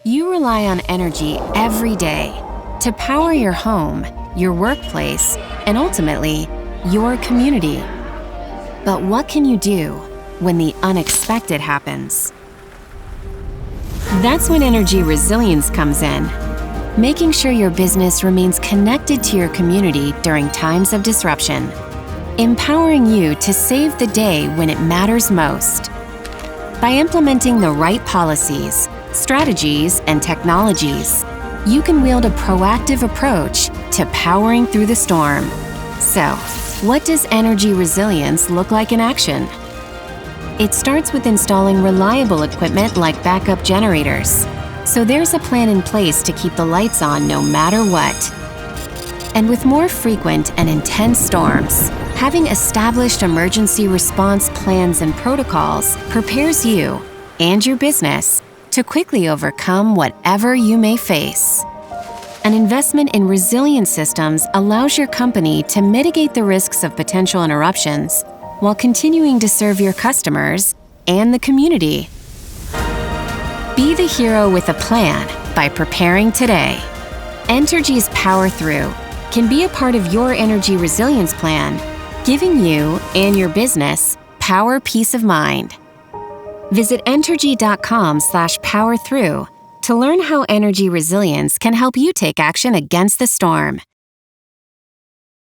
You rely on Entergy every day to power your home, your workplace, and ultimately, your community. But what can you do when the unexpected happens? That's when Entergy resilience comes in, making sure your business remains connected to your community during times of disruption, empowering you to save the day when it matters most. By implementing the right policies, strategies, and technologies, you can wield a proactive approach to powering through the storm. So, what does Entergy resilience look like in action? It starts with installing reliable equipment like backup generators, so there's a plan in place to keep the lights on no matter what. And with more frequent and intense storms, having established emergency response plans and protocols prepares you and your business to quickly overcome whatever you may face. An investment in resilient systems allows your company to mitigate the risks of potential interruptions while continuing to serve your customers and the community. Be the hero with a plan by preparing today. Entergy's Power Through can be a part of your energy resilience plan, giving you and your business power, peace of mind. Visit Entergy.com/powerthrough to learn how energy resilience can help you take action against the storm.